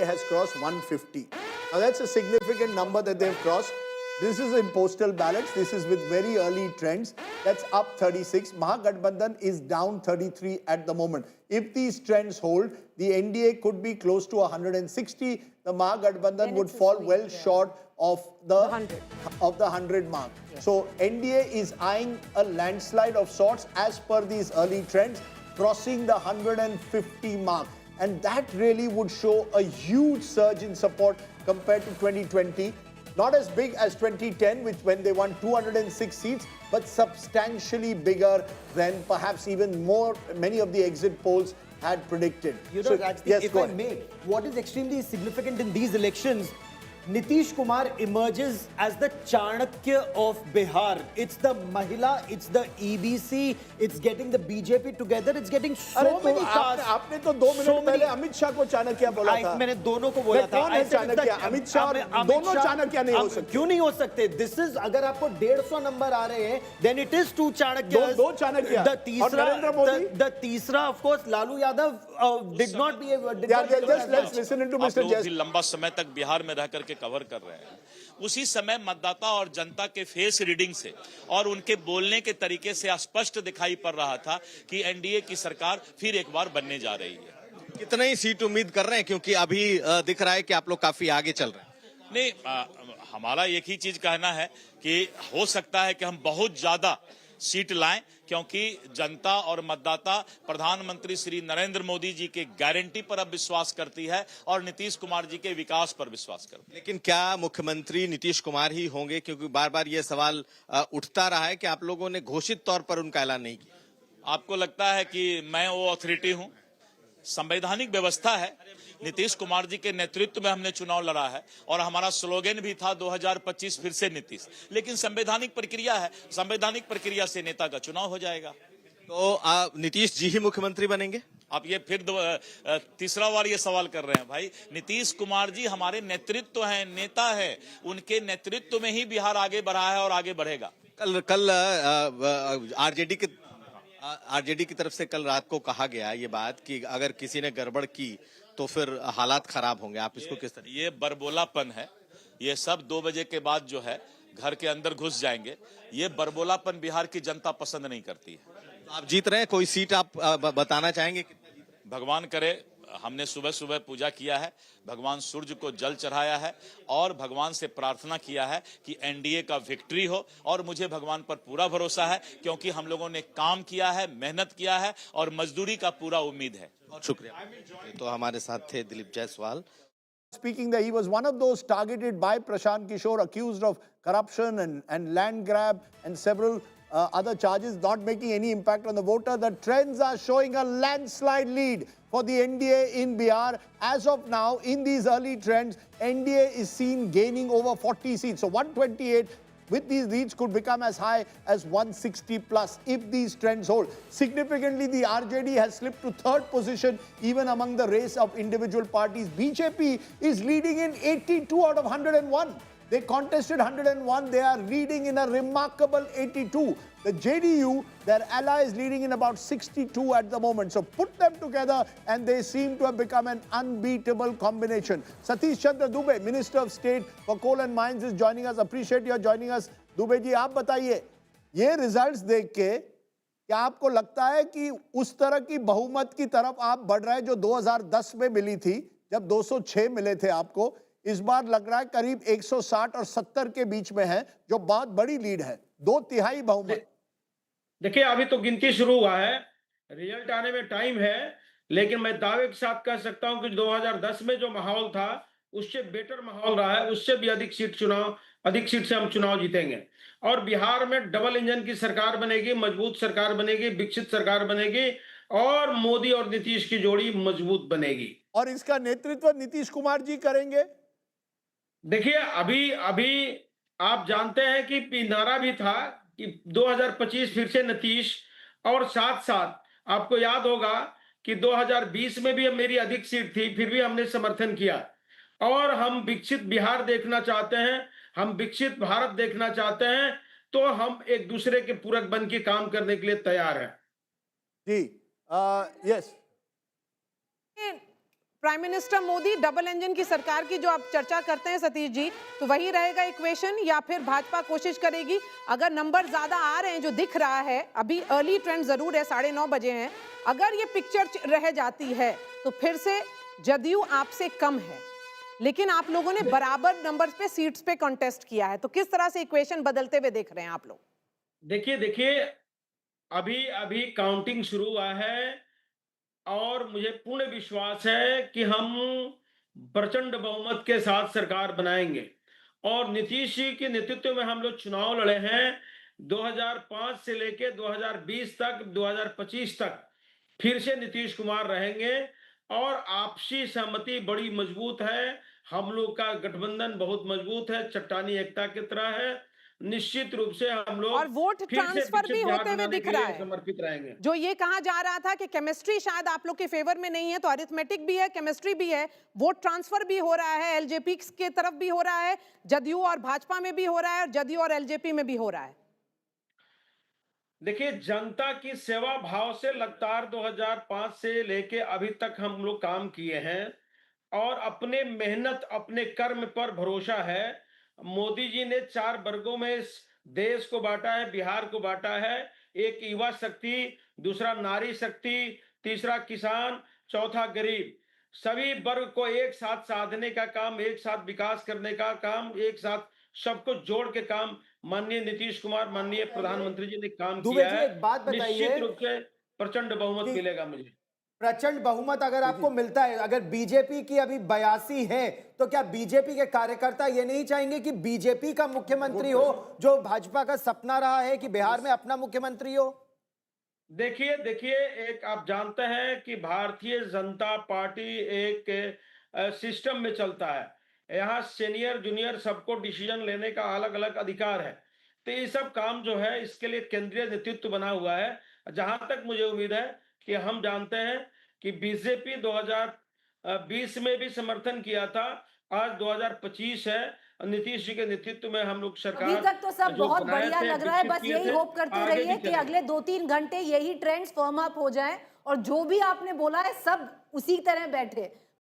NDA has crossed 150. Now that's a significant number that they've crossed. This is in postal ballots. This is with very early trends. That's up 36. Mahagathbandhan is down 33 at the moment. If these trends hold, the NDA could be close to 160. The Mahagathbandhan would fall well short of the 100 mark. Yeah. So NDA is eyeing a landslide of sorts as per these early trends, crossing the 150 mark. And that really would show a huge surge in support compared to 2020. Not as big as 2010, when they won 206 seats, but substantially bigger than perhaps even many of the exit polls had predicted. You know, if I may, what is extremely significant in these elections, Nitish Kumar emerges as the Chanakya of Bihar. It's the Mahila, it's the EBC, it's getting the BJP together, it's getting so many tasks. आपने तो 2 minute पहले अमित शाह को चाणक्य बोला था. मैंने दोनों को बोला था. कौन है चाणक्य? अमित शाह दोनों चाणक्य नहीं हो सकते. क्यों नहीं हो सकते? This is अगर आपको 150 नंबर आ रहे हैं, then it is 2 चाणक्य. दो चाणक्य. The तीसरा, of course, Lalu Yadav did not be able. Just let's listen to Mr. Jess. लंबा समय तक बिहार में रहकर कवर कर रहे हैं. उसी समय मतदाता और जनता के फेस रीडिंग से और उनके बोलने के तरीके से स्पष्ट दिखाई पड़ रहा था कि एनडीए की सरकार फिर एक बार बनने जा रही है. कितने ही सीट उम्मीद कर रहे हैं, क्योंकि अभी दिख रहा है कि आप लोग काफी आगे चल रहे हैं. नहीं, हमारा एक ही चीज कहना है कि हो सकता है कि हम बहुत ज्यादा सीट लाएं, क्योंकि जनता और मतदाता प्रधानमंत्री श्री नरेंद्र मोदी जी के गारंटी पर अब विश्वास करती है और नीतीश कुमार जी के विकास पर विश्वास करती है. लेकिन क्या मुख्यमंत्री नीतीश कुमार ही होंगे, क्योंकि बार बार ये सवाल उठता रहा है कि आप लोगों ने घोषित तौर पर उनका ऐलान नहीं किया. आपको लगता है कि मैं वो अथॉरिटी हूं? संवैधानिक व्यवस्था है. नीतीश कुमार जी के नेतृत्व में हमने चुनाव लड़ा है और हमारा स्लोगन भी था 2025 फिर से नीतीश. लेकिन संवैधानिक प्रक्रिया है, संवैधानिक प्रक्रिया से नेता का चुनाव हो जाएगा. तो नीतीश जी ही मुख्यमंत्री बनेंगे? आप ये फिर तीसरा बार ये सवाल कर रहे हैं भाई. नीतीश कुमार जी हमारे नेतृत्व हैं, नेता है. उनके नेतृत्व में ही बिहार आगे बढ़ा है और आगे बढ़ेगा. कल आरजेडी की तरफ से कल रात को कहा गया ये बात कि अगर किसी ने गड़बड़ की तो फिर हालात खराब होंगे. आप इसको किस तरह? ये बरबोलापन है. ये सब 2 बजे के बाद जो है घर के अंदर घुस जाएंगे. ये बरबोलापन बिहार की जनता पसंद नहीं करती है. तो आप जीत रहे हैं, कोई सीट आप बताना चाहेंगे? भगवान करे. हमने सुबह सुबह पूजा किया है, भगवान सूर्य को जल चढ़ाया है और भगवान से प्रार्थना किया है कि एनडीए का विक्ट्री हो. और मुझे भगवान पर पूरा भरोसा है, क्योंकि हम लोगों ने काम किया है, मेहनत किया है और मजदूरी का पूरा उम्मीद है. बहुत शुक्रिया. तो हमारे साथ थे Dilip Jaiswal. Speaking that he was one of those targeted by Prashant Kishore, accused of corruption and land grab and several other charges, not making any impact on the voter. The trends are showing a landslide lead for the NDA in Bihar. As of now, in these early trends, NDA is seen gaining over 40 seats. So 128 with these leads could become as high as 160 plus if these trends hold. Significantly, the RJD has slipped to 3rd position even among the race of individual parties. BJP is leading in 82 out of 101. They contested 101. They are leading in a remarkable 82. The JDU, their ally, is leading in about 62 at the moment. So put them together and they seem to have become an unbeatable combination. Satish Chandra Dubey, Minister of State for Coal and Mines, is joining us. Appreciate your joining us. Dubey ji, आप बताइए, ये results देख के क्या आपको लगता है कि उस तरह की बहुमत की तरफ आप बढ़ रहे हैं जो 2010 में मिली थी, जब 206 मिले थे आपको? इस बार लग रहा है करीब 160 और 70 के बीच में है, जो बहुत बड़ी लीड है, 2/3 बहुमत. देखिए, अभी तो गिनती शुरू हुआ है, रिजल्ट आने में टाइम है, लेकिन मैं दावे के साथ कह सकता हूं कि 2010 में जो माहौल था उससे बेटर माहौल रहा है. उससे भी अधिक सीट से हम चुनाव जीतेंगे और बिहार में डबल इंजन की सरकार बनेगी, मजबूत सरकार बनेगी, विकसित सरकार बनेगी और मोदी और नीतीश की जोड़ी मजबूत बनेगी. और इसका नेतृत्व नीतीश कुमार जी करेंगे. देखिए, अभी आप जानते हैं कि नारा भी था कि 2025 फिर से नीतीश, और साथ साथ आपको याद होगा कि 2020 में भी मेरी अधिक सीट थी, फिर भी हमने समर्थन किया. और हम विकसित बिहार देखना चाहते हैं, हम विकसित भारत देखना चाहते हैं, तो हम एक दूसरे के पूरक बन के काम करने के लिए तैयार हैं. जी, yes. Prime minister Modi, double engine की सरकार की जो आप चर्चा करते हैं सतीश जी, तो वही रहेगा इक्वेशन या फिर भाजपा कोशिश करेगी? अगर नंबर ज्यादा आ रहे हैं जो दिख रहा है, अभी अर्ली ट्रेंड जरूर है, 9:30 बजे हैं, अगर ये पिक्चर रह जाती है तो फिर से जदयू आपसे कम है, लेकिन आप लोगों ने बराबर नंबर्स पे सीट्स पे कॉन्टेस्ट किया है, तो किस तरह से इक्वेशन बदलते हुए देख रहे हैं आप लोग? देखिए अभी अभी काउंटिंग शुरू हुआ है और मुझे पूर्ण विश्वास है कि हम प्रचंड बहुमत के साथ सरकार बनाएंगे। और नीतीश जी के नेतृत्व में हम लोग चुनाव लड़े हैं 2005 से लेके 2020 तक, 2025 तक फिर से नीतीश कुमार रहेंगे और आपसी सहमति बड़ी मजबूत है। हम लोग का गठबंधन बहुत मजबूत है, चट्टानी एकता की तरह है। निश्चित रूप से हम लोग और वोट फिर से ट्रांसफर भी विकसित बिहार होते हुए बनाने दिख के रहा लिए है। समर्पित रहेंगे। जो ये कहा जा रहा था कि केमिस्ट्री शायद आप लोग के फेवर में नहीं है, तो अरिथमेटिक भी है, केमिस्ट्री भी है, वोट ट्रांसफर भी हो रहा है, एलजेपी के तरफ भी हो रहा है, जदयू और भाजपा में भी हो रहा है, और जदयू और एलजेपी में भी हो रहा है। देखिए, जनता की सेवा भाव से लगातार 2005 से लेके अभी तक हम लोग काम किए हैं और अपने मेहनत, अपने कर्म पर भरोसा है। मोदी जी ने 4 वर्गों में इस देश को बांटा है, बिहार को बांटा है। एक युवा शक्ति, दूसरा नारी शक्ति, तीसरा किसान, चौथा गरीब। सभी वर्ग को एक साथ साधने का काम, एक साथ विकास करने का काम, एक साथ सबको जोड़ के काम माननीय नीतीश कुमार, माननीय प्रधानमंत्री जी ने काम दुबे किया जी, है। एक बात बताइए निश्चित रूप से प्रचंड बहुमत कि मिलेगा मुझे। प्रचंड बहुमत अगर आपको मिलता है, अगर बीजेपी की अभी 82 है, तो क्या बीजेपी के कार्यकर्ता ये नहीं चाहेंगे कि बीजेपी का मुख्यमंत्री हो, जो भाजपा का सपना रहा है कि बिहार में अपना मुख्यमंत्री हो? देखिए एक आप जानते हैं कि भारतीय जनता पार्टी एक सिस्टम में चलता है। यहाँ सीनियर जूनियर सबको डिसीजन लेने का अलग अलग अधिकार है। तो ये सब काम जो है इसके लिए केंद्रीय नेतृत्व बना हुआ है। जहां तक मुझे उम्मीद है कि हम जानते हैं कि बीजेपी 2020 में भी समर्थन किया था, आज 2025 है, नीतीश जी के नेतृत्व में हम लोग सरकार अभी तक तो सब जो बहुत बनाए बढ़िया थे, लग रहा है, विकसित बस किए यही थे, होप करते आगे भी रहिए कि चलेंगे। अगले 2-3 घंटे यही ट्रेंड्स फर्म अप हो जाएं और जो भी आपने बोला है सब उसी तरह बैठे।